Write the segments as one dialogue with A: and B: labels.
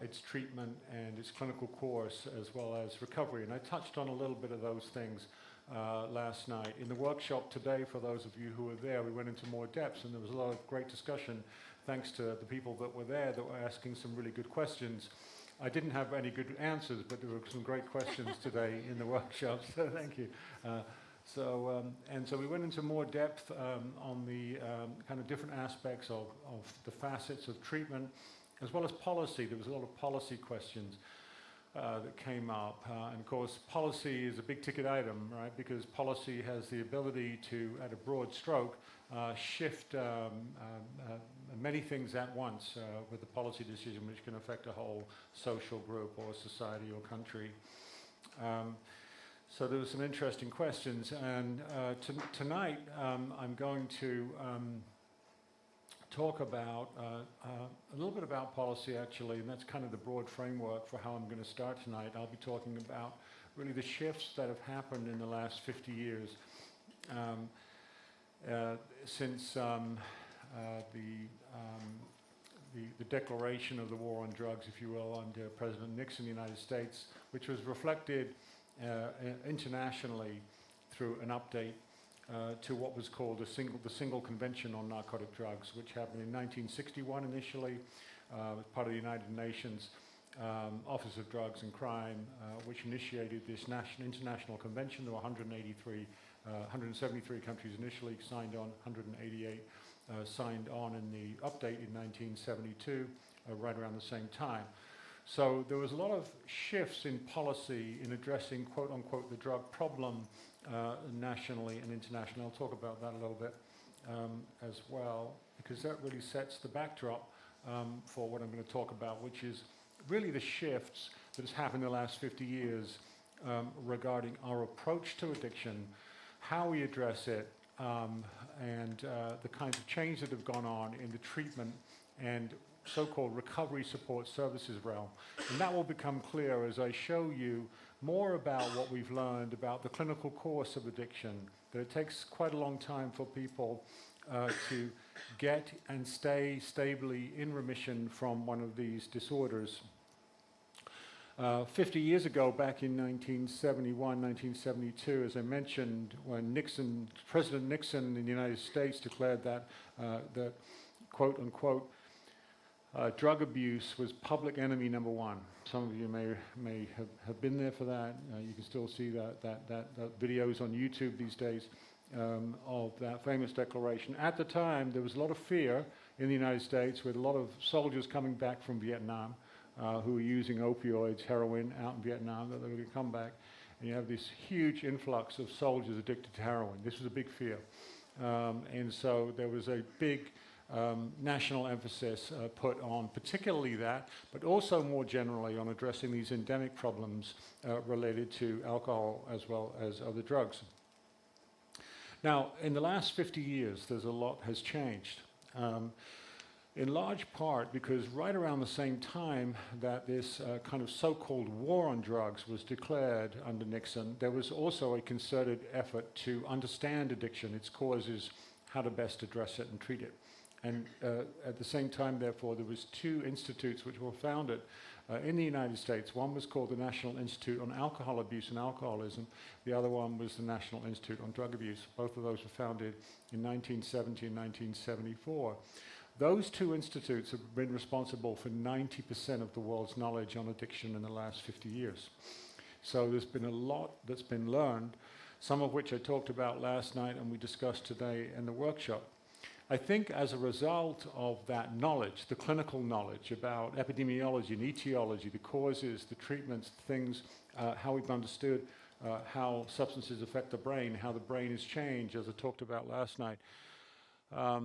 A: its treatment and its clinical course, as well as recovery. And I touched on a little bit of those things last night. In the workshop today, for those of you who were there, we went into more depths, and there was a lot of great discussion thanks to the people that were there that were asking some really good questions. I didn't have any good answers, but there were some great questions today in the workshop, so thank you. So we went into more depth on the kind of different aspects of the facets of treatment, as well as policy. There was a lot of policy questions that came up. And of course, policy is a big ticket item, right? Because policy has the ability to, at a broad stroke, shift many things at once with the policy decision, which can affect a whole social group or society or country. So there were some interesting questions, and tonight I'm going to talk about a little bit about policy, actually, and that's kind of the broad framework for how I'm going to start tonight. I'll be talking about really the shifts that have happened in the last 50 years since the declaration of the war on drugs, if you will, under President Nixon in the United States, which was reflected internationally through an update to what was called the Single Convention on Narcotic Drugs, which happened in 1961 initially, as part of the United Nations Office of Drugs and Crime, which initiated this international convention. There were 173 countries initially signed on, 188 signed on in the update in 1972, right around the same time. So there was a lot of shifts in policy in addressing, quote unquote, the drug problem nationally and internationally. I'll talk about that a little bit as well, because that really sets the backdrop for what I'm going to talk about, which is really the shifts that has happened in the last 50 years regarding our approach to addiction, how we address it, and the kinds of change that have gone on in the treatment and so-called recovery support services realm. And that will become clear as I show you more about what we've learned about the clinical course of addiction, that it takes quite a long time for people to get and stay stably in remission from one of these disorders. 50 years ago, back in 1971, 1972, as I mentioned, when President Nixon in the United States declared that, quote unquote, drug abuse was public enemy number one. Some of you may have been there for that. You can still see that videos on YouTube these days of that famous declaration. At the time, there was a lot of fear in the United States with a lot of soldiers coming back from Vietnam who were using opioids, heroin out in Vietnam, that they were going to come back. And you have this huge influx of soldiers addicted to heroin. This was a big fear. And so there was a big national emphasis put on particularly that, but also more generally on addressing these endemic problems related to alcohol as well as other drugs. Now, in the last 50 years, there's a lot has changed. In large part because right around the same time that this kind of so-called war on drugs was declared under Nixon, there was also a concerted effort to understand addiction, its causes, how to best address it and treat it. And at the same time, therefore, there was two institutes which were founded in the United States. One was called the National Institute on Alcohol Abuse and Alcoholism. The other one was the National Institute on Drug Abuse. Both of those were founded in 1970 and 1974. Those two institutes have been responsible for 90% of the world's knowledge on addiction in the last 50 years. So there's been a lot that's been learned, some of which I talked about last night and we discussed today in the workshop. I think as a result of that knowledge, the clinical knowledge about epidemiology and etiology, the causes, the treatments, things, how we've understood how substances affect the brain, how the brain is changed, as I talked about last night, I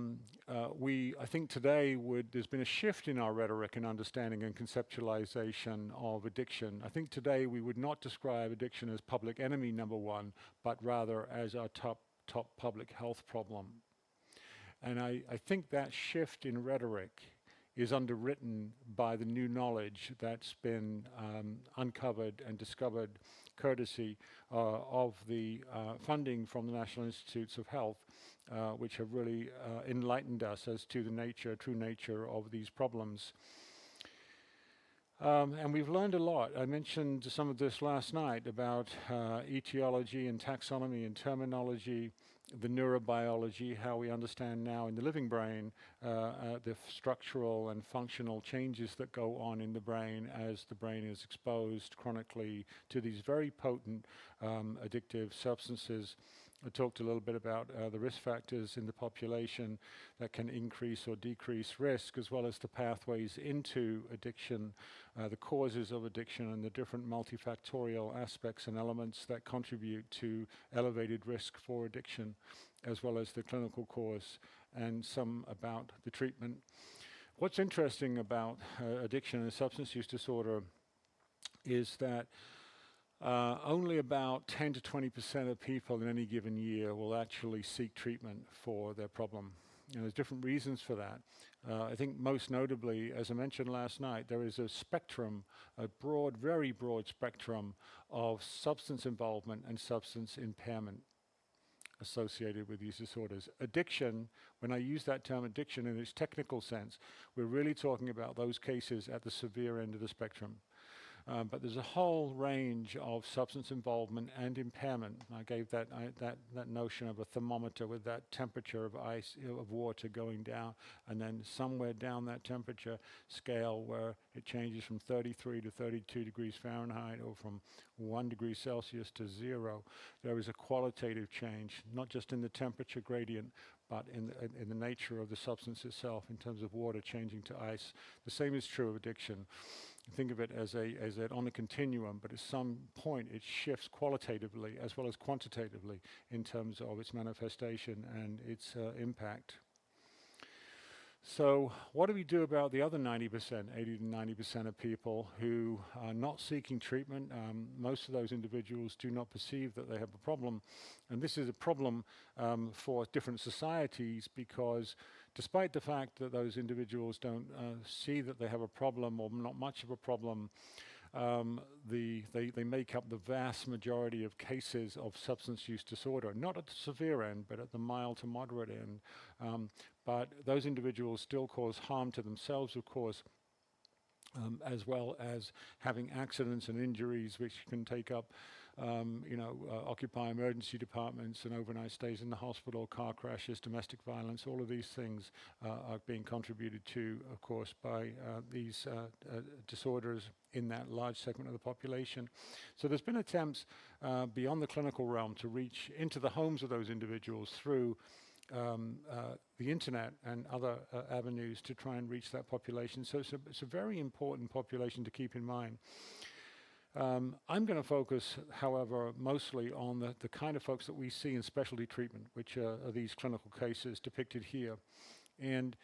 A: think today there's been a shift in our rhetoric and understanding and conceptualization of addiction. I think today we would not describe addiction as public enemy number one, but rather as our top public health problem. And I think that shift in rhetoric is underwritten by the new knowledge that's been uncovered and discovered courtesy of the funding from the National Institutes of Health, which have really enlightened us as to the true nature of these problems. And we've learned a lot. I mentioned some of this last night about etiology and taxonomy and terminology, the neurobiology, how we understand now in the living brain the structural and functional changes that go on in the brain as the brain is exposed chronically to these very potent addictive substances. I talked a little bit about the risk factors in the population that can increase or decrease risk, as well as the pathways into addiction, the causes of addiction, and the different multifactorial aspects and elements that contribute to elevated risk for addiction, as well as the clinical cause, and some about the treatment. What's interesting about addiction and substance use disorder is that only about 10 to 20% of people in any given year will actually seek treatment for their problem. And there's different reasons for that. I think most notably, as I mentioned last night, there is a spectrum, a broad, very broad spectrum of substance involvement and substance impairment associated with these disorders. Addiction, when I use that term addiction in its technical sense, we're really talking about those cases at the severe end of the spectrum. But there's a whole range of substance involvement and impairment. I gave that notion of a thermometer with that temperature of ice, of water going down, and then somewhere down that temperature scale where it changes from 33 to 32 degrees Fahrenheit, or from 1 degree Celsius to 0. There is a qualitative change, not just in the temperature gradient, but in the nature of the substance itself, in terms of water changing to ice. The same is true of addiction. Think of it as on a continuum, but at some point it shifts qualitatively as well as quantitatively in terms of its manifestation and its impact. So what do we do about the other 90%, 80 to 90% of people who are not seeking treatment? Most of those individuals do not perceive that they have a problem. And this is a problem for different societies, because despite the fact that those individuals don't see that they have a problem, or not much of a problem, they make up the vast majority of cases of substance use disorder, not at the severe end, but at the mild to moderate end. But those individuals still cause harm to themselves, of course, as well as having accidents and injuries which can take up, occupy emergency departments and overnight stays in the hospital, car crashes, domestic violence. All of these things are being contributed to, of course, by these disorders in that large segment of the population. So there's been attempts beyond the clinical realm to reach into the homes of those individuals through the internet and other avenues to try and reach that population. So it's a very important population to keep in mind. I'm going to focus, however, mostly on the kind of folks that we see in specialty treatment, which are these clinical cases depicted here. And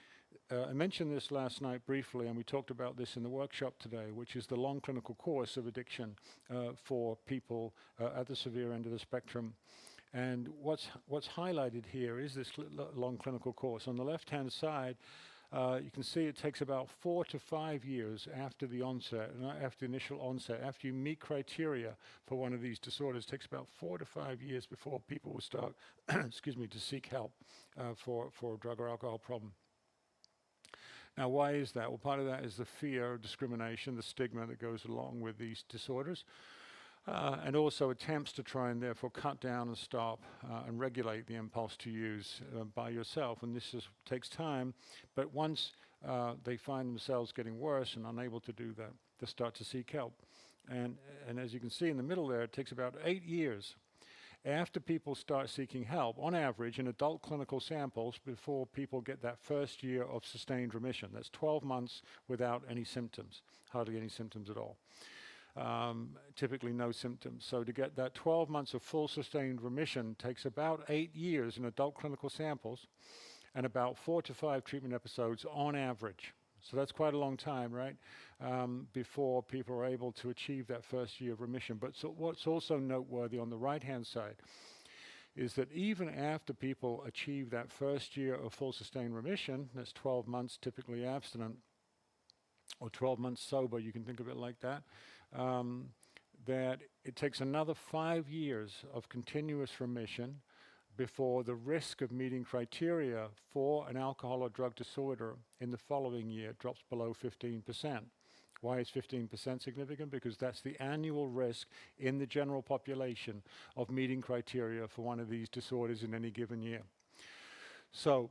A: I mentioned this last night briefly, and we talked about this in the workshop today, which is the long clinical course of addiction for people at the severe end of the spectrum. And what's highlighted here is this long clinical course. On the left-hand side, you can see it takes about 4 to 5 years after the onset, after the initial onset, after you meet criteria for one of these disorders. It takes about 4 to 5 years before people will start, to seek help for a drug or alcohol problem. Now, why is that? Well, part of that is the fear of discrimination, the stigma that goes along with these disorders. And also attempts to try and therefore cut down and stop and regulate the impulse to use by yourself. And this takes time, but once they find themselves getting worse and unable to do that, they start to seek help. And as you can see in the middle there, it takes about 8 years after people start seeking help, on average, in adult clinical samples, before people get that first year of sustained remission. That's 12 months without any symptoms, hardly any symptoms at all. Typically no symptoms. So to get that 12 months of full sustained remission takes about 8 years in adult clinical samples, and about 4 to 5 treatment episodes on average. So that's quite a long time, right? Before people are able to achieve that first year of remission. But so what's also noteworthy on the right-hand side is that even after people achieve that first year of full sustained remission, that's 12 months typically abstinent, or 12 months sober, you can think of it like that, that it takes another 5 years of continuous remission before the risk of meeting criteria for an alcohol or drug disorder in the following year drops below 15%. Why is 15% significant? Because that's the annual risk in the general population of meeting criteria for one of these disorders in any given year. So,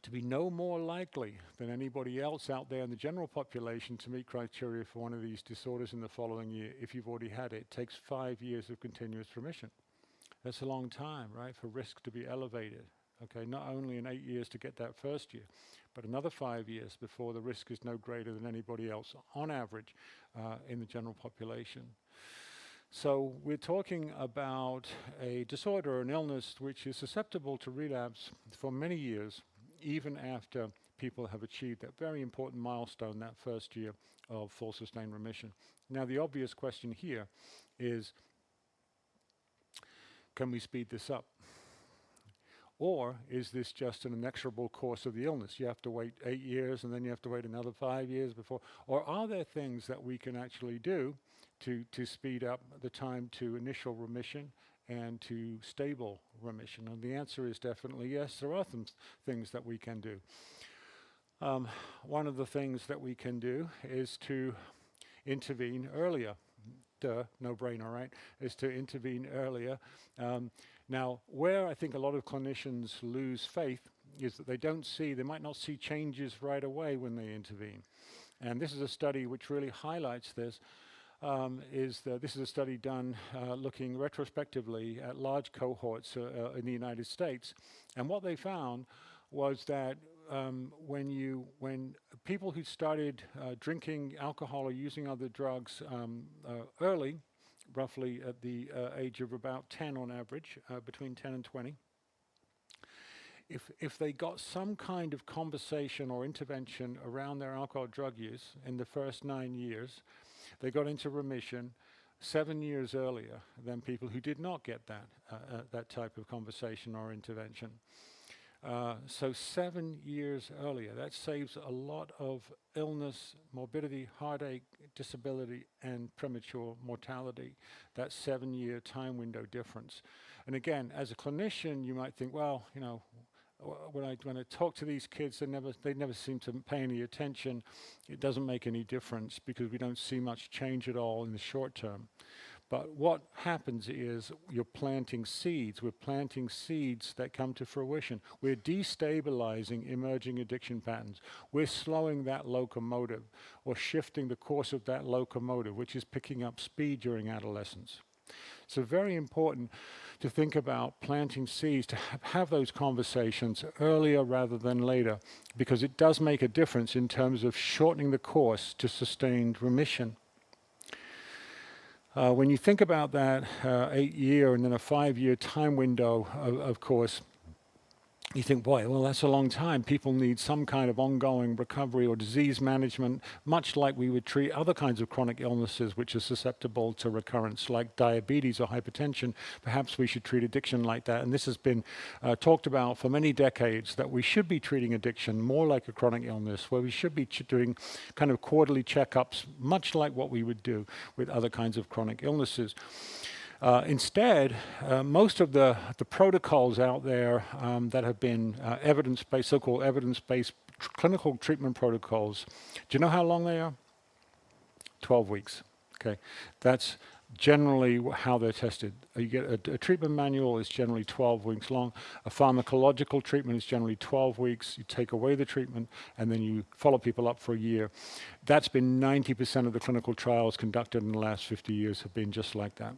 A: to be no more likely than anybody else out there in the general population to meet criteria for one of these disorders in the following year, if you've already had it, takes 5 years of continuous remission. That's a long time, right, for risk to be elevated. Okay, not only in 8 years to get that first year, but another 5 years before the risk is no greater than anybody else on average in the general population. So we're talking about a disorder or an illness which is susceptible to relapse for many years, even after people have achieved that very important milestone, that first year of full sustained remission. Now the obvious question here is, can we speed this up? Or is this just an inexorable course of the illness? You have to wait 8 years and then you have to wait another 5 years before. Or are there things that we can actually do to speed up the time to initial remission and to stable remission? And the answer is definitely yes, there are things that we can do. One of the things that we can do is to intervene earlier. Duh, no-brainer, right? Is to intervene earlier. Now, where I think a lot of clinicians lose faith is that they might not see changes right away when they intervene. And this is a study which really highlights this. This is a study done looking retrospectively at large cohorts in the United States. And what they found was that when people who started drinking alcohol or using other drugs early, roughly at the age of about 10 on average, between 10 and 20, if they got some kind of conversation or intervention around their alcohol drug use in the first 9 years, they got into remission 7 years earlier than people who did not get that type of conversation or intervention. So 7 years earlier, that saves a lot of illness, morbidity, heartache, disability, and premature mortality. That 7-year time window difference. And again, as a clinician, you might think, well, you know, when I talk to these kids, they never seem to pay any attention. It doesn't make any difference because we don't see much change at all in the short term. But what happens is you're planting seeds. We're planting seeds that come to fruition. We're destabilizing emerging addiction patterns. We're slowing that locomotive or shifting the course of that locomotive, which is picking up speed during adolescence. So very important to think about planting seeds, to have those conversations earlier rather than later, because it does make a difference in terms of shortening the course to sustained remission. When you think about that 8-year and then a 5-year time window, of course, you think, boy, well, that's a long time. People need some kind of ongoing recovery or disease management, much like we would treat other kinds of chronic illnesses which are susceptible to recurrence, like diabetes or hypertension. Perhaps we should treat addiction like that. And this has been talked about for many decades, that we should be treating addiction more like a chronic illness, where we should be doing kind of quarterly checkups, much like what we would do with other kinds of chronic illnesses. Instead, most of the protocols out there that have been evidence-based, so-called evidence-based clinical treatment protocols, do you know how long they are? 12 weeks. Okay, that's generally how they're tested. You get a treatment manual is generally 12 weeks long. A pharmacological treatment is generally 12 weeks. You take away the treatment and then you follow people up for a year. That's been 90% of the clinical trials conducted in the last 50 years have been just like that.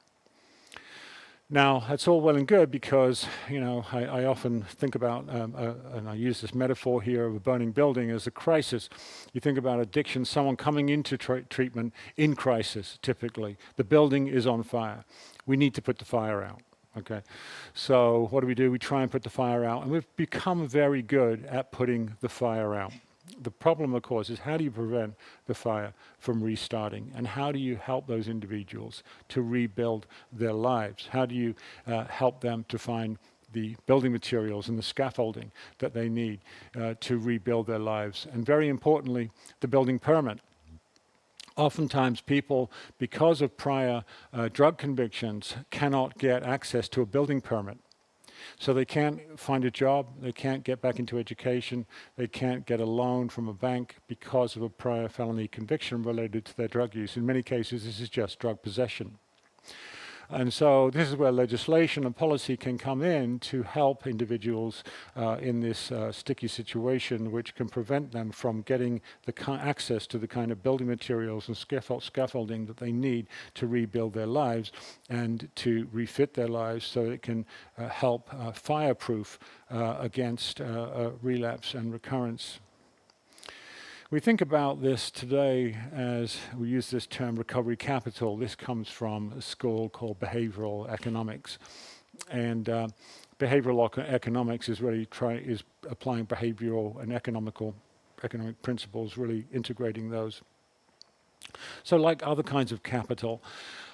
A: Now, that's all well and good because, you know, I often think about, and I use this metaphor here of a burning building as a crisis. You think about addiction, someone coming into treatment in crisis, typically. The building is on fire. We need to put the fire out, okay? So what do? We try and put the fire out, and we've become very good at putting the fire out. The problem, of course, is how do you prevent the fire from restarting? And how do you help those individuals to rebuild their lives? How do you help them to find the building materials and the scaffolding that they need to rebuild their lives? And very importantly, the building permit. Oftentimes people, because of prior drug convictions, cannot get access to a building permit. So they can't find a job, they can't get back into education, they can't get a loan from a bank because of a prior felony conviction related to their drug use. In many cases, this is just drug possession. And so this is where legislation and policy can come in to help individuals in this sticky situation, which can prevent them from getting the access to the kind of building materials and scaffolding that they need to rebuild their lives and to refit their lives so it can help fireproof against relapse and recurrence. We think about this today as, we use this term recovery capital. This comes from a school called behavioral economics. And behavioral economics is really applying behavioral and economic principles, really integrating those. So like other kinds of capital,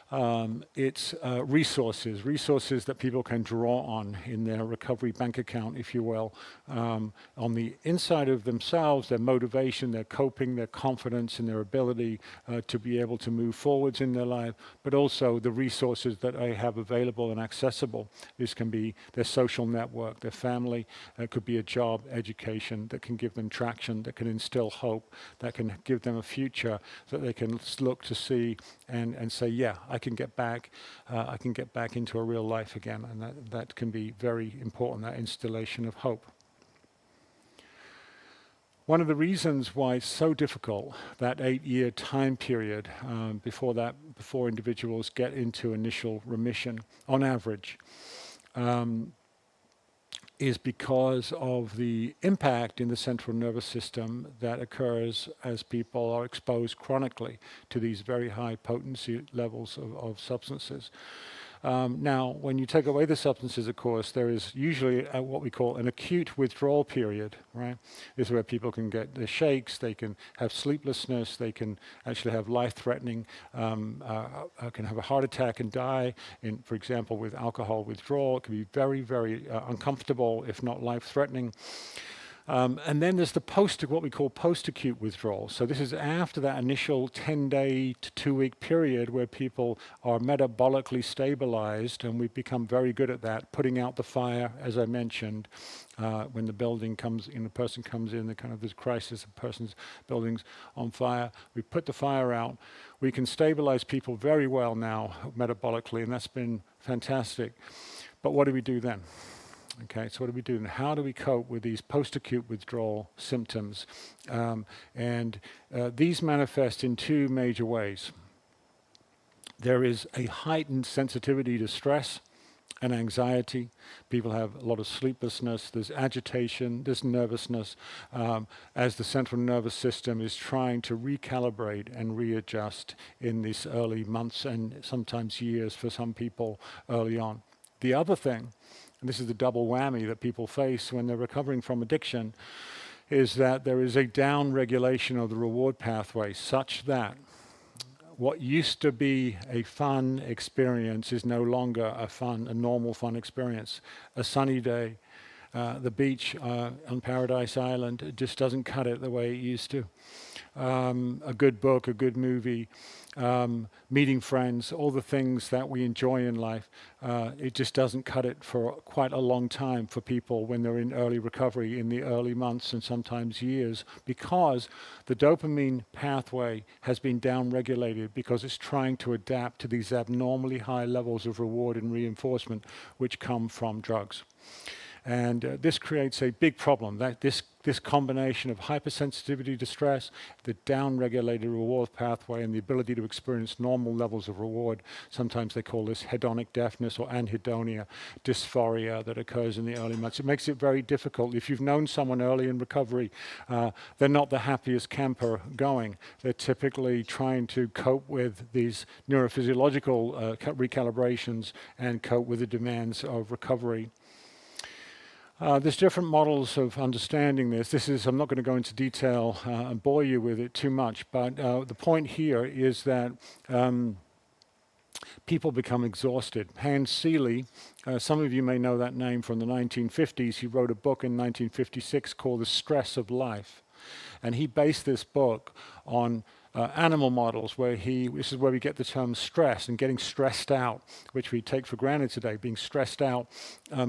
A: it's resources that people can draw on in their recovery bank account, if you will, on the inside of themselves, their motivation, their coping, their confidence, and their ability to be able to move forwards in their life, but also the resources that they have available and accessible. This can be their social network, their family, it could be a job, education that can give them traction, that can instill hope, that can give them a future that they can look to see and say, yeah, I can get back into a real life again, and that can be very important, that installation of hope. One of the reasons why it's so difficult, that 8-year time period before individuals get into initial remission, on average, is because of the impact in the central nervous system that occurs as people are exposed chronically to these very high potency levels of substances. Now, when you take away the substances, of course, there is usually what we call an acute withdrawal period, right? This is where people can get the shakes, they can have sleeplessness, they can actually have life-threatening, can have a heart attack and die, for example, with alcohol withdrawal. It can be very, very uncomfortable, if not life-threatening. And then there's what we call post-acute withdrawal. So this is after that initial 10-day to 2-week period where people are metabolically stabilized, and we've become very good at that, putting out the fire, as I mentioned, when the building comes in, the person comes in, the kind of this crisis, a person's building's on fire. We put the fire out. We can stabilize people very well now metabolically, and that's been fantastic. But what do we do then? Okay, so what do we do? And how do we cope with these post-acute withdrawal symptoms? These manifest in two major ways. There is a heightened sensitivity to stress and anxiety. People have a lot of sleeplessness, there's agitation, there's nervousness, as the central nervous system is trying to recalibrate and readjust in these early months and sometimes years for some people early on. The other thing, and this is the double whammy that people face when they're recovering from addiction, is that there is a down-regulation of the reward pathway such that what used to be a fun experience is no longer a normal fun experience. A sunny day, the beach on Paradise Island just doesn't cut it the way it used to. A good book, a good movie, meeting friends, all the things that we enjoy in life, it just doesn't cut it for quite a long time for people when they're in early recovery, in the early months and sometimes years, because the dopamine pathway has been downregulated because it's trying to adapt to these abnormally high levels of reward and reinforcement which come from drugs. And this creates a big problem, that this combination of hypersensitivity to stress, the downregulated reward pathway, and the ability to experience normal levels of reward. Sometimes they call this hedonic deafness or anhedonia, dysphoria that occurs in the early months. It makes it very difficult. If you've known someone early in recovery, they're not the happiest camper going. They're typically trying to cope with these neurophysiological recalibrations and cope with the demands of recovery. There's different models of understanding this. I'm not going to go into detail and bore you with it too much, but the point here is that people become exhausted. Hans Seeley, some of you may know that name from the 1950s. He wrote a book in 1956 called The Stress of Life. And he based this book on animal models where this is where we get the term stress and getting stressed out, which we take for granted today, being stressed out.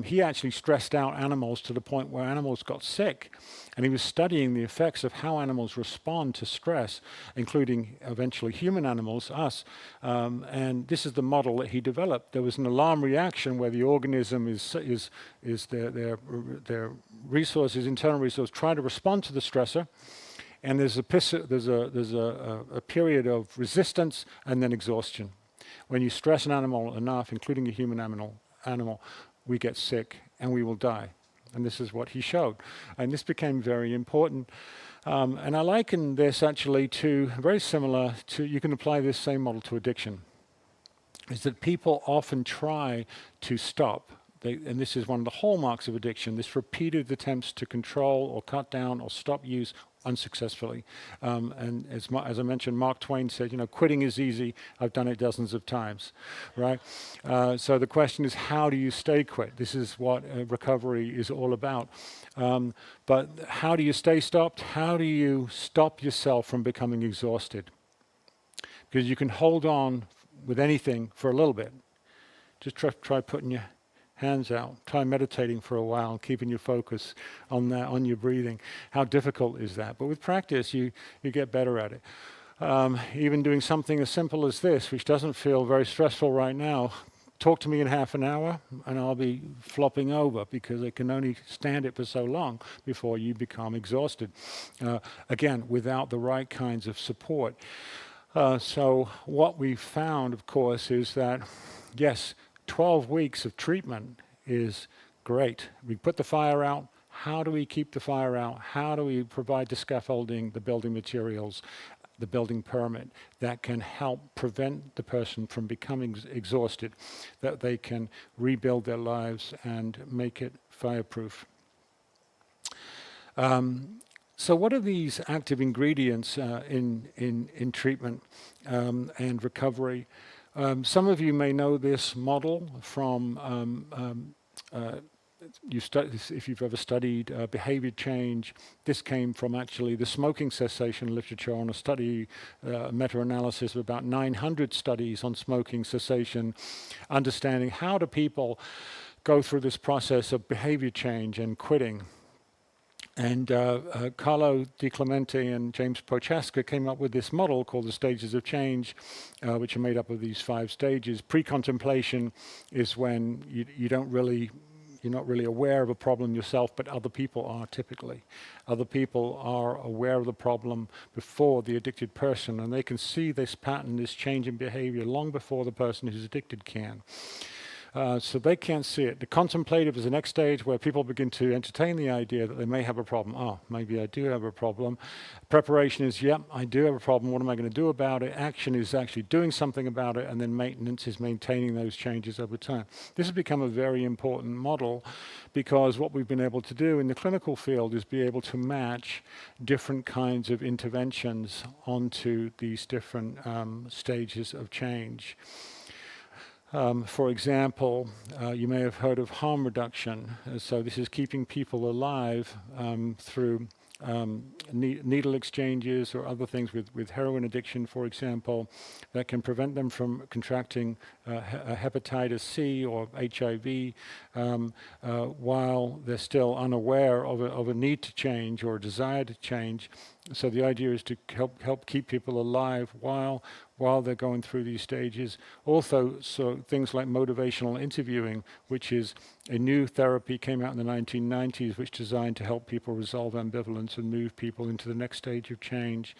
A: He actually stressed out animals to the point where animals got sick. And he was studying the effects of how animals respond to stress, including eventually human animals, us. And this is the model that he developed. There was an alarm reaction where the organism is their resources, internal resources, try to respond to the stressor. And there's a period of resistance and then exhaustion. When you stress an animal enough, including a human animal, we get sick and we will die. And this is what he showed. And this became very important. And I liken this actually to, very similar to, you can apply this same model to addiction, is that people often try to stop. And this is one of the hallmarks of addiction, this repeated attempts to control or cut down or stop use unsuccessfully. And as I mentioned, Mark Twain said, quitting is easy. I've done it dozens of times, right? So the question is, how do you stay quit? This is what recovery is all about. But how do you stay stopped? How do you stop yourself from becoming exhausted? Because you can hold on with anything for a little bit. Just try putting your hands out. Try meditating for a while, keeping your focus on that, on your breathing. How difficult is that? But with practice, you get better at it. Even doing something as simple as this, which doesn't feel very stressful right now. Talk to me in half an hour, and I'll be flopping over because I can only stand it for so long before you become exhausted. Again, without the right kinds of support. So what we found, of course, is that, yes, 12 weeks of treatment is great. We put the fire out. How do we keep the fire out? How do we provide the scaffolding, the building materials, the building permit that can help prevent the person from becoming exhausted, that they can rebuild their lives and make it fireproof? So what are these active ingredients in treatment and recovery? Some of you may know this model from, if you've ever studied behavior change. This came from actually the smoking cessation literature on a study, meta-analysis of about 900 studies on smoking cessation, understanding how do people go through this process of behavior change and quitting. And Carlo Diplomate and James Prochaska came up with this model called the stages of change, which are made up of these 5 stages. Pre-contemplation is when you're not really aware of a problem yourself, but other people are typically. Other people are aware of the problem before the addicted person, and they can see this pattern, this change in behavior long before the person who's addicted can. So they can't see it. The contemplative is the next stage where people begin to entertain the idea that they may have a problem. Oh, maybe I do have a problem. Preparation is, yep, I do have a problem. What am I going to do about it? Action is actually doing something about it. And then maintenance is maintaining those changes over time. This has become a very important model because what we've been able to do in the clinical field is be able to match different kinds of interventions onto these different stages of change. For example, you may have heard of harm reduction. So this is keeping people alive through needle exchanges or other things with heroin addiction, for example, that can prevent them from contracting hepatitis C or HIV while they're still unaware of a need to change or a desire to change. So the idea is to help keep people alive while they're going through these stages. Also, so things like motivational interviewing, which is a new therapy, came out in the 1990s, which is designed to help people resolve ambivalence and move people into the next stage of change.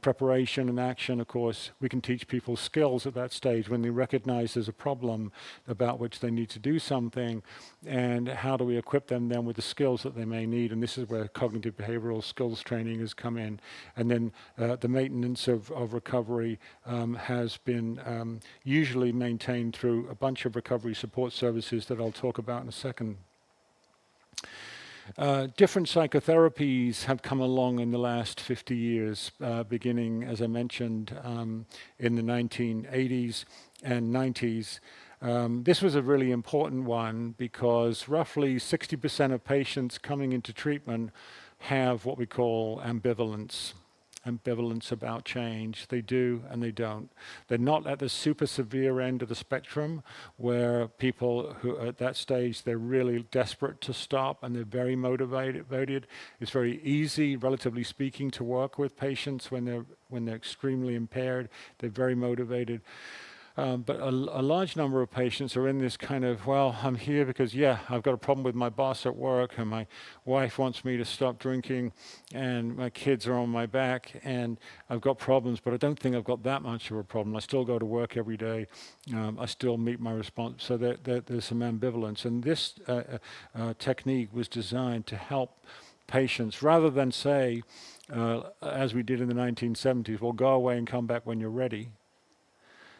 A: Preparation and action, of course, we can teach people skills at that stage when they recognize there's a problem about which they need to do something, and how do we equip them then with the skills that they may need, and this is where cognitive behavioral skills training has come in. And then the maintenance of recovery has been usually maintained through a bunch of recovery support services that I'll talk about in a second. Different psychotherapies have come along in the last 50 years, beginning, as I mentioned, in the 1980s and 90s. This was a really important one because roughly 60% of patients coming into treatment have what we call ambivalence. ambivalence about change. They do and they don't. They're not at the super severe end of the spectrum where people who at that stage, they're really desperate to stop and they're very motivated. It's very easy, relatively speaking, to work with patients when they're extremely impaired. They're very motivated. But a large number of patients are in this kind of, well, I'm here because, yeah, I've got a problem with my boss at work, and my wife wants me to stop drinking, and my kids are on my back, and I've got problems, but I don't think I've got that much of a problem. I still go to work every day. I still meet my response. So there's some ambivalence. And this technique was designed to help patients, rather than say, as we did in the 1970s, well, go away and come back when you're ready.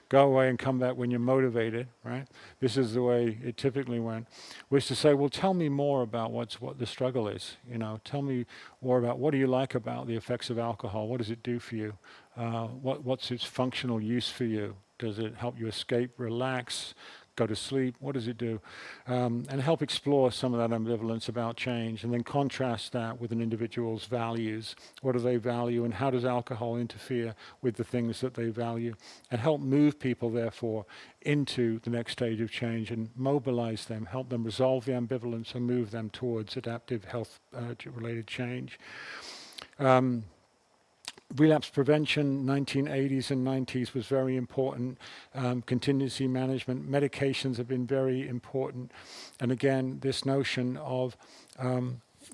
A: Go away and come back when you're motivated, right? This is the way it typically went. Was to say, well, tell me more about what the struggle is. Tell me more about what do you like about the effects of alcohol? What does it do for you? What's its functional use for you? Does it help you escape, relax, go to sleep? What does it do? And help explore some of that ambivalence about change, and then contrast that with an individual's values. What do they value, and how does alcohol interfere with the things that they value? And help move people, therefore, into the next stage of change and mobilize them, help them resolve the ambivalence and move them towards adaptive health-related change. Relapse prevention, 1980s and 90s, was very important. Contingency management, medications have been very important. And again, this notion of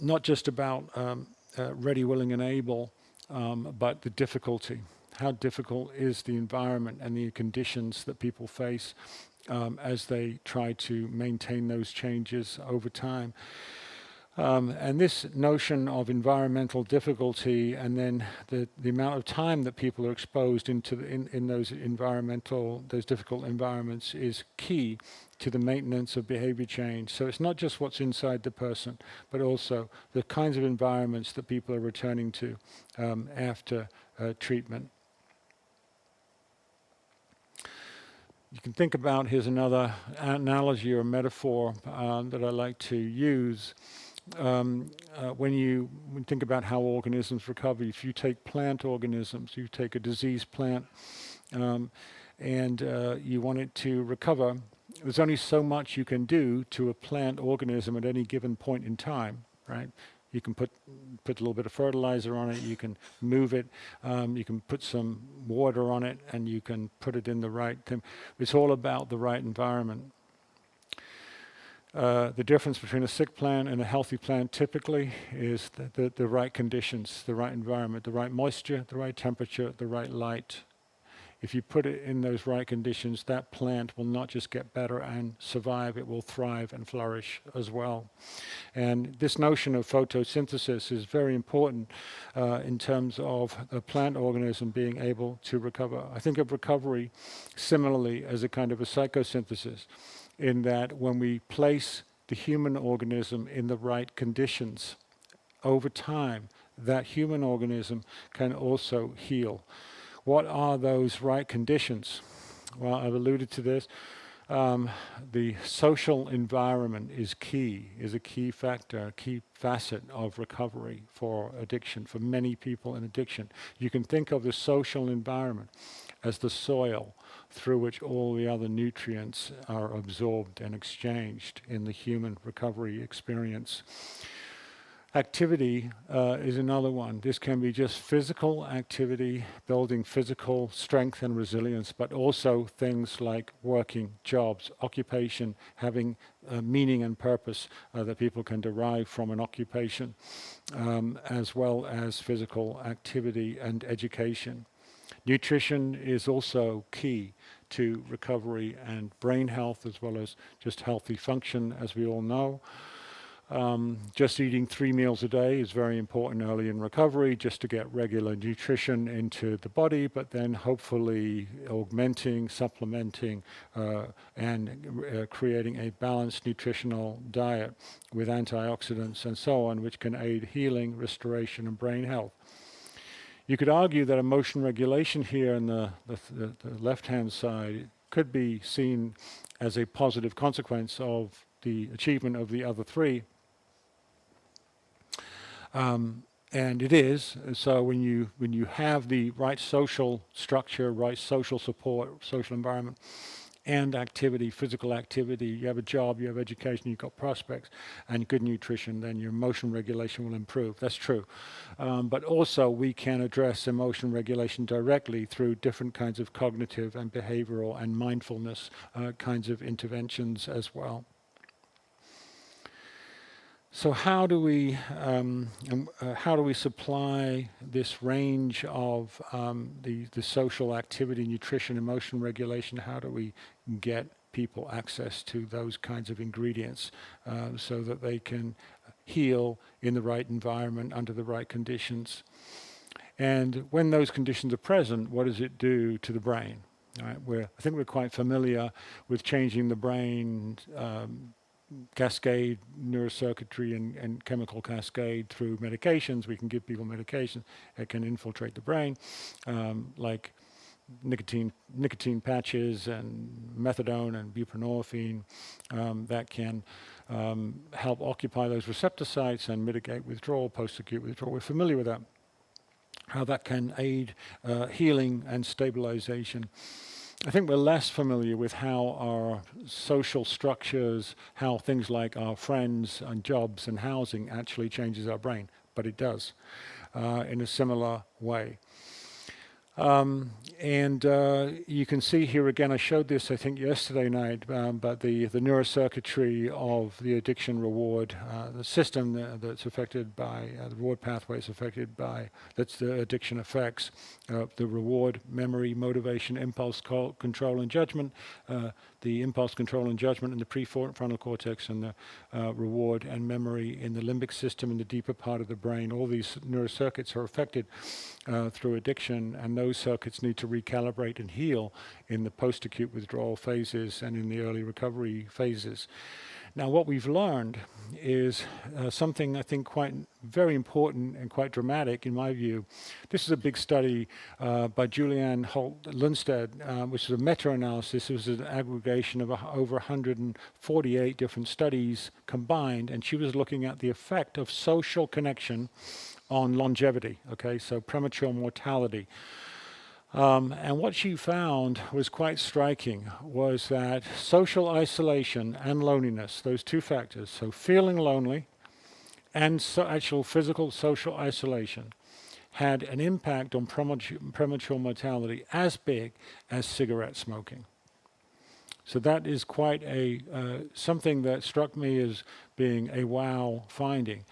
A: not just about ready, willing, and able, but the difficulty. How difficult is the environment and the conditions that people face as they try to maintain those changes over time. And this notion of environmental difficulty, and then the amount of time that people are exposed in those difficult environments, is key to the maintenance of behavior change. So it's not just what's inside the person, but also the kinds of environments that people are returning to after treatment. You can think about, here's another analogy or metaphor that I like to use. When you think about how organisms recover, if you take plant organisms, you take a diseased plant and you want it to recover, there's only so much you can do to a plant organism at any given point in time, right? You can put a little bit of fertilizer on it, you can move it, you can put some water on it, and you can put it in the right thing. It's all about the right environment. The difference between a sick plant and a healthy plant typically is the right conditions, the right environment, the right moisture, the right temperature, the right light. If you put it in those right conditions, that plant will not just get better and survive, it will thrive and flourish as well. And this notion of photosynthesis is very important in terms of a plant organism being able to recover. I think of recovery similarly as a kind of a psychosynthesis, in that when we place the human organism in the right conditions, over time, that human organism can also heal. What are those right conditions? Well, I've alluded to this. The social environment is a key factor, a key facet of recovery for addiction, for many people in addiction. You can think of the social environment as the soil through which all the other nutrients are absorbed and exchanged in the human recovery experience. Activity is another one. This can be just physical activity, building physical strength and resilience, but also things like working, jobs, occupation, having meaning and purpose that people can derive from an occupation, as well as physical activity and education. Nutrition is also key to recovery and brain health, as well as just healthy function, as we all know. Just eating 3 meals a day is very important early in recovery, just to get regular nutrition into the body, but then hopefully augmenting, supplementing, and creating a balanced nutritional diet with antioxidants and so on, which can aid healing, restoration, and brain health. You could argue that emotion regulation here on the left-hand side could be seen as a positive consequence of the achievement of the other three. And it is. And so when you have the right social structure, right social support, social environment, and activity, physical activity, you have a job, you have education, you've got prospects, and good nutrition, then your emotion regulation will improve. That's true. But also we can address emotion regulation directly through different kinds of cognitive and behavioral and mindfulness kinds of interventions as well. So how do we supply this range of the social activity, nutrition, emotion regulation? How do we get people access to those kinds of ingredients so that they can heal in the right environment under the right conditions? And when those conditions are present, what does it do to the brain? Right? I think we're quite familiar with changing the brain. Cascade neurocircuitry and chemical cascade through medications. We can give people medications that can infiltrate the brain, like nicotine patches and methadone and buprenorphine that can help occupy those receptor sites and mitigate withdrawal, post-acute withdrawal. We're familiar with that, how that can aid healing and stabilization. I think we're less familiar with how our social structures, how things like our friends and jobs and housing actually changes our brain, but it does in a similar way. You can see here again, I showed this I think yesterday night, but the neurocircuitry of the addiction reward, the system that's affected by, the reward pathway is affected by, that's the addiction effects, the reward, memory, motivation, impulse control and judgment, the impulse control and judgment in the prefrontal cortex, and the reward and memory in the limbic system in the deeper part of the brain. All these neurocircuits are affected through addiction, and those circuits need to recalibrate and heal in the post-acute withdrawal phases and in the early recovery phases. Now, what we've learned is something I think quite very important and quite dramatic in my view. This is a big study by Julianne Holt-Lundstedt, which is a meta-analysis. It was an aggregation of over 148 different studies combined, and she was looking at the effect of social connection on longevity, okay, so premature mortality. And what she found was quite striking, was that social isolation and loneliness, those two factors, so feeling lonely and actual physical social isolation, had an impact on premature mortality as big as cigarette smoking. So that is quite something that struck me as being a wow finding.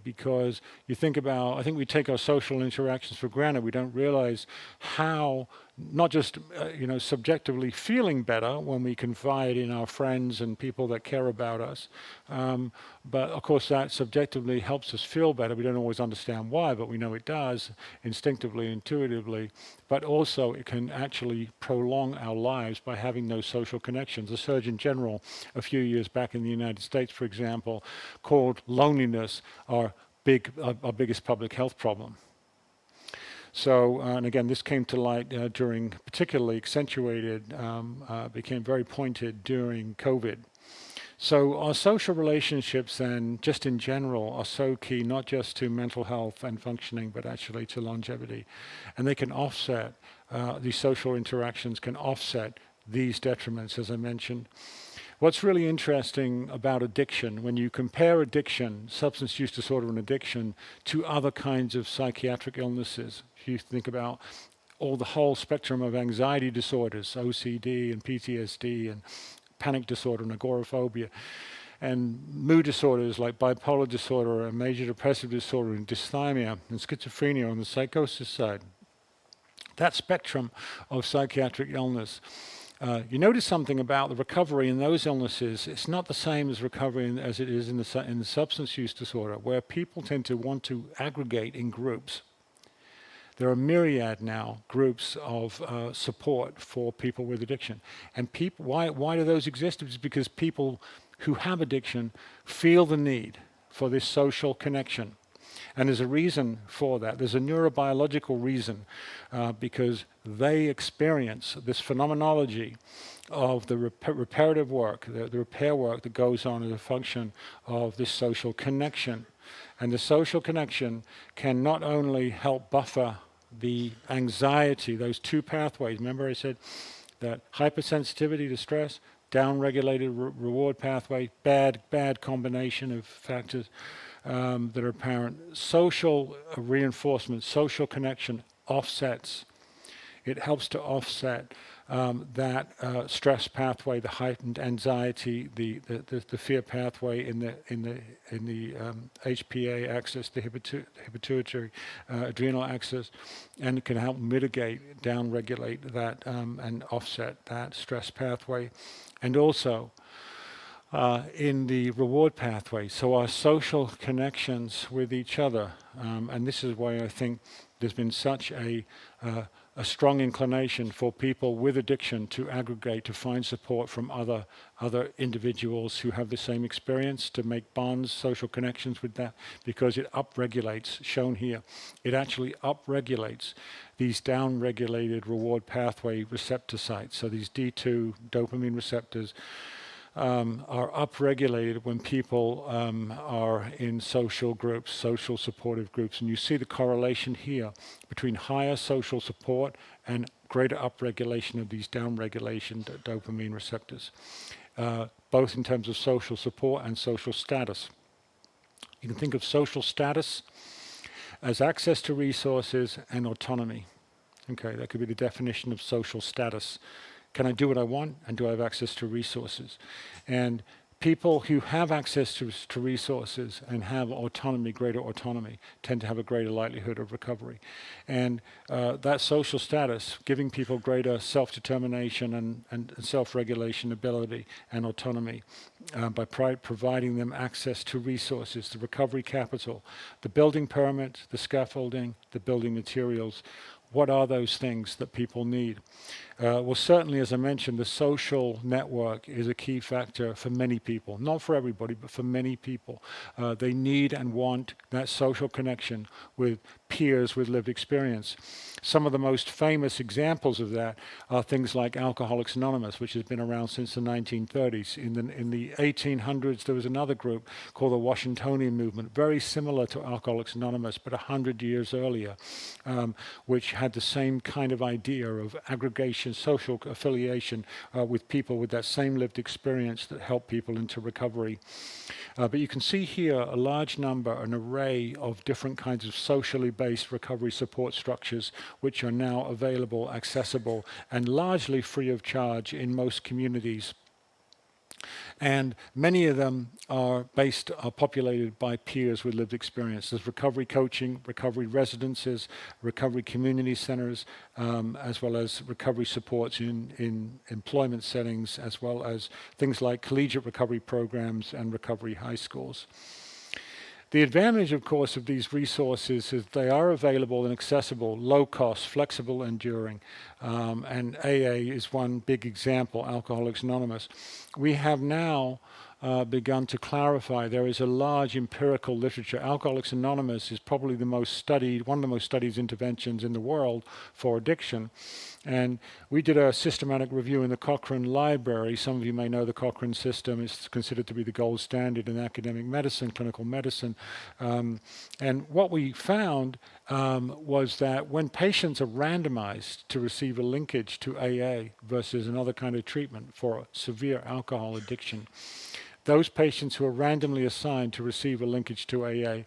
A: Because you think about, I think we take our social interactions for granted. We don't realize how, not just subjectively feeling better when we confide in our friends and people that care about us, but of course that subjectively helps us feel better. We don't always understand why, but we know it does, instinctively, intuitively. But also it can actually prolong our lives by having those social connections. The Surgeon General a few years back in the United States, for example, called loneliness our biggest public health problem. So, and again, this came to light during, particularly accentuated, became very pointed during COVID. So our social relationships then, just in general, are so key, not just to mental health and functioning, but actually to longevity. And they can offset, these social interactions can offset these detriments, as I mentioned. What's really interesting about addiction, when you compare addiction, substance use disorder and addiction, to other kinds of psychiatric illnesses, if you think about the whole spectrum of anxiety disorders, OCD and PTSD and panic disorder and agoraphobia, and mood disorders like bipolar disorder and major depressive disorder and dysthymia and schizophrenia on the psychosis side, that spectrum of psychiatric illness, you notice something about the recovery in those illnesses. It's not the same as recovery as it is in the substance use disorder, where people tend to want to aggregate in groups. There are myriad now groups of support for people with addiction. And why do those exist? It's because people who have addiction feel the need for this social connection. And there's a reason for that. There's a neurobiological reason, because they experience this phenomenology of the reparative work, the repair work that goes on as a function of this social connection. And the social connection can not only help buffer the anxiety, those two pathways. Remember I said that hypersensitivity to stress, down-regulated reward pathway, bad combination of factors that are apparent. Social reinforcement, social connection offsets. It helps to offset that stress pathway, the heightened anxiety, the fear pathway in the HPA axis, the pituitary adrenal axis, and it can help mitigate, downregulate that, and offset that stress pathway, and also in the reward pathway. So our social connections with each other, and this is why I think there's been such a strong inclination for people with addiction to aggregate, to find support from other individuals who have the same experience, to make bonds, social connections with that, because it upregulates, shown here, it actually upregulates these downregulated reward pathway receptor sites. So these D2 dopamine receptors are upregulated when people are in social groups, social supportive groups. And you see the correlation here between higher social support and greater upregulation of these downregulation dopamine receptors, both in terms of social support and social status. You can think of social status as access to resources and autonomy. Okay, that could be the definition of social status. Can I do what I want, and do I have access to resources? And people who have access to resources and have autonomy, greater autonomy, tend to have a greater likelihood of recovery. And that social status, giving people greater self-determination and self-regulation ability and autonomy by providing them access to resources, the recovery capital, the building permit, the scaffolding, the building materials. What are those things that people need? Well, certainly, as I mentioned, the social network is a key factor for many people. Not for everybody, but for many people. They need and want that social connection with peers with lived experience. Some of the most famous examples of that are things like Alcoholics Anonymous, which has been around since the 1930s. In the 1800s, there was another group called the Washingtonian Movement, very similar to Alcoholics Anonymous, but 100 years earlier, which had the same kind of idea of aggregation, social affiliation with people with that same lived experience that help people into recovery. But you can see here a large number, an array of different kinds of socially based recovery support structures, which are now available, accessible, and largely free of charge in most communities. And many of them are populated by peers with lived experience. There's recovery coaching, recovery residences, recovery community centers, as well as recovery supports in employment settings, as well as things like collegiate recovery programs and recovery high schools. The advantage, of course, of these resources is they are available and accessible, low cost, flexible, enduring. And AA is one big example, Alcoholics Anonymous. We have now begun to clarify. There is a large empirical literature. Alcoholics Anonymous is probably the most studied, one of the most studied interventions in the world for addiction. And we did a systematic review in the Cochrane Library. Some of you may know the Cochrane system is considered to be the gold standard in academic medicine, clinical medicine. And what we found was that when patients are randomized to receive a linkage to AA versus another kind of treatment for severe alcohol addiction, those patients who are randomly assigned to receive a linkage to AA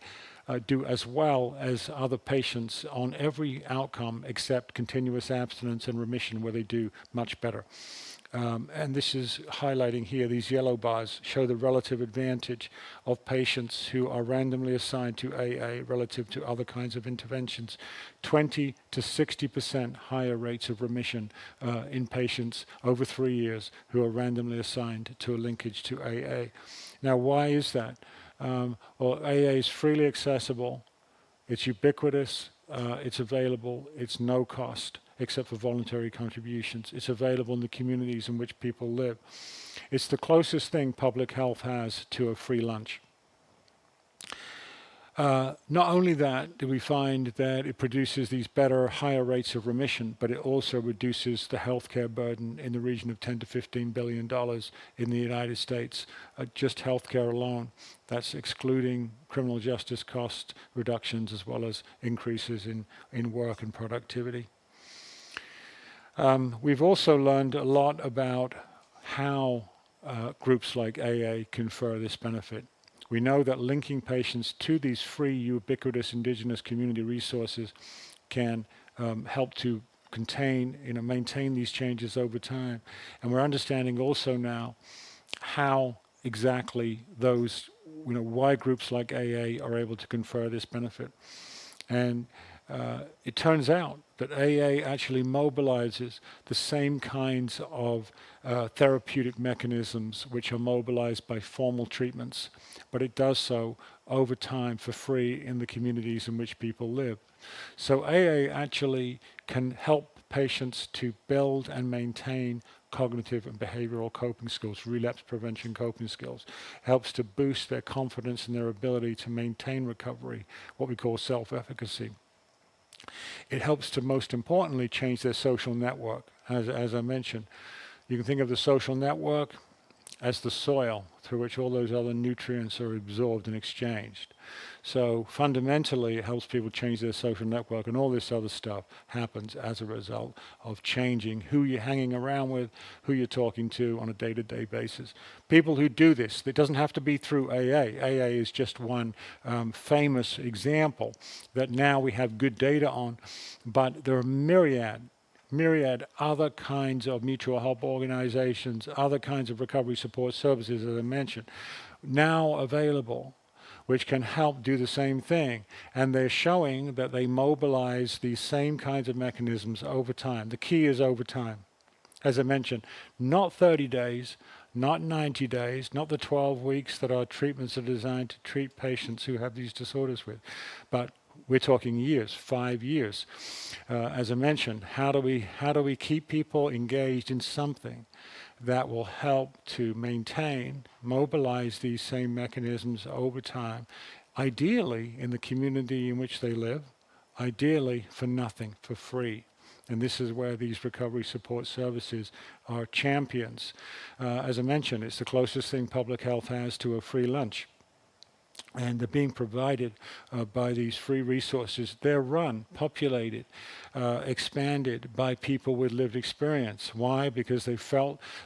A: do as well as other patients on every outcome except continuous abstinence and remission, where they do much better. And this is highlighting here, these yellow bars show the relative advantage of patients who are randomly assigned to AA relative to other kinds of interventions. 20 to 60% higher rates of remission in patients over 3 years who are randomly assigned to a linkage to AA. Now, why is that? Well, AA is freely accessible, it's ubiquitous, it's available, it's no cost except for voluntary contributions. It's available in the communities in which people live. It's the closest thing public health has to a free lunch. Not only that do we find that it produces these better, higher rates of remission, but it also reduces the healthcare burden in the region of $10 to $15 billion in the United States, just healthcare alone. That's excluding criminal justice cost reductions as well as increases in work and productivity. We've also learned a lot about how groups like AA confer this benefit. We know that linking patients to these free, ubiquitous indigenous community resources can help to maintain these changes over time. And we're understanding also now how exactly those, why groups like AA are able to confer this benefit. And it turns out that AA actually mobilizes the same kinds of therapeutic mechanisms which are mobilized by formal treatments, but it does so over time for free in the communities in which people live. So AA actually can help patients to build and maintain cognitive and behavioral coping skills, relapse prevention coping skills, helps to boost their confidence and their ability to maintain recovery, what we call self-efficacy. It helps to, most importantly, change their social network. As I mentioned, you can think of the social network as the soil through which all those other nutrients are absorbed and exchanged. So fundamentally, it helps people change their social network, and all this other stuff happens as a result of changing who you're hanging around with, who you're talking to on a day-to-day basis. People who do this, it doesn't have to be through AA. AA is just one famous example that now we have good data on, but there are myriad other kinds of mutual help organizations, other kinds of recovery support services, as I mentioned, now available, which can help do the same thing. And they're showing that they mobilize these same kinds of mechanisms over time. The key is over time. As I mentioned, not 30 days, not 90 days, not the 12 weeks that our treatments are designed to treat patients who have these disorders with, but we're talking years, 5 years. As I mentioned, how do we keep people engaged in something that will help to maintain, mobilize these same mechanisms over time, ideally in the community in which they live, ideally for nothing, for free. And this is where these recovery support services are champions. As I mentioned, it's the closest thing public health has to a free lunch. And they're being provided by these free resources. They're run, populated, expanded by people with lived experience. Why? Because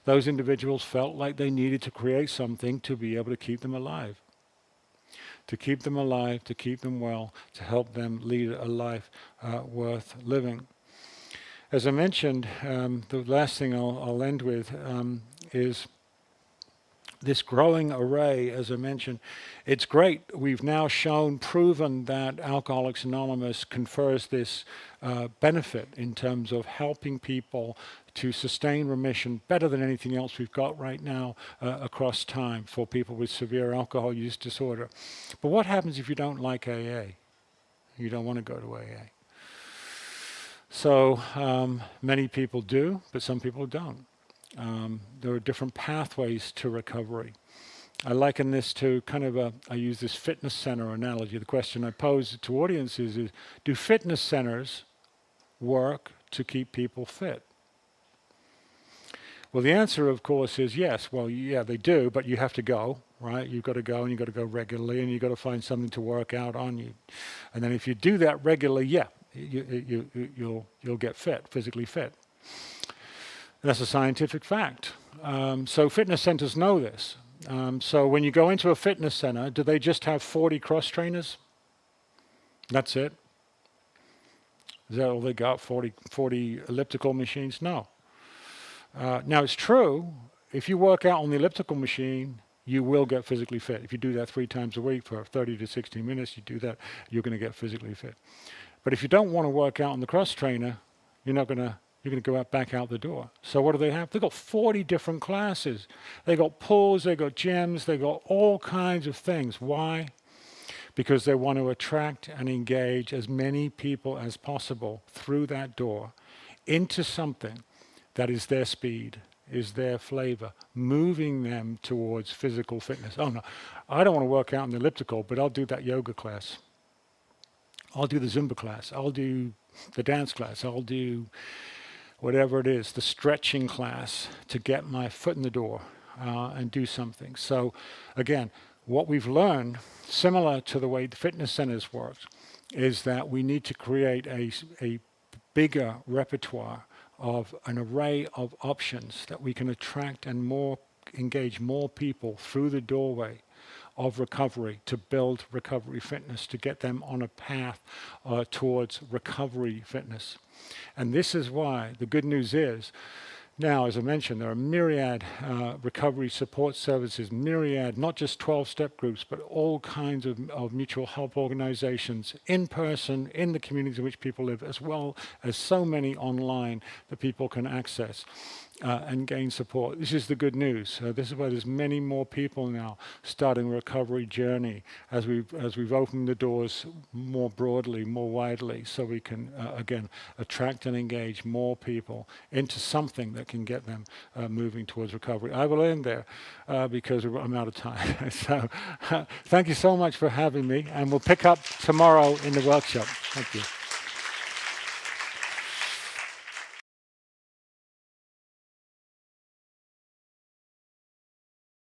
A: those individuals felt like they needed to create something to be able to keep them alive. To keep them alive, to keep them well, to help them lead a life worth living. As I mentioned, the last thing I'll end with is this growing array. As I mentioned, it's great. We've now proven that Alcoholics Anonymous confers this benefit in terms of helping people to sustain remission better than anything else we've got right now across time for people with severe alcohol use disorder. But what happens if you don't like AA? You don't want to go to AA. So many people do, but some people don't. There are different pathways to recovery. I liken this to I use this fitness center analogy. The question I pose to audiences is, do fitness centers work to keep people fit? Well, the answer, of course, is yes. Well, yeah, they do, but you have to go, right? You've got to go, and you've got to go regularly, and you've got to find something to work out on you. And then if you do that regularly, yeah, you'll get fit, physically fit. That's a scientific fact. So fitness centers know this. So when you go into a fitness center, do they just have 40 cross trainers? That's it? Is that all they got, 40 elliptical machines? No. Now it's true, if you work out on the elliptical machine, you will get physically fit. If you do that 3 times a week for 30 to 60 minutes, you do that, you're going to get physically fit. But if you don't want to work out on the cross trainer, you're going to go back out the door. So what do they have? They've got 40 different classes. They got pools, they got gyms, they got all kinds of things. Why? Because they want to attract and engage as many people as possible through that door into something that is their speed, is their flavor, moving them towards physical fitness. Oh no, I don't want to work out in the elliptical, but I'll do that yoga class. I'll do the Zumba class. I'll do the dance class. I'll do whatever it is, the stretching class to get my foot in the door and do something. So again, what we've learned, similar to the way the fitness centers work, is that we need to create a bigger repertoire of an array of options that we can attract and engage more people through the doorway of recovery, to build recovery fitness, to get them on a path towards recovery fitness. And this is why the good news is, now, as I mentioned, there are myriad recovery support services, myriad, not just 12-step groups, but all kinds of mutual help organizations in person, in the communities in which people live, as well as so many online that people can access and gain support. This is the good news. This is why there's many more people now starting a recovery journey as we've opened the doors more broadly, more widely, so we can, again, attract and engage more people into something that can get them moving towards recovery. I will end there because I'm out of time. So thank you so much for having me, and we'll pick up tomorrow in the workshop. Thank you.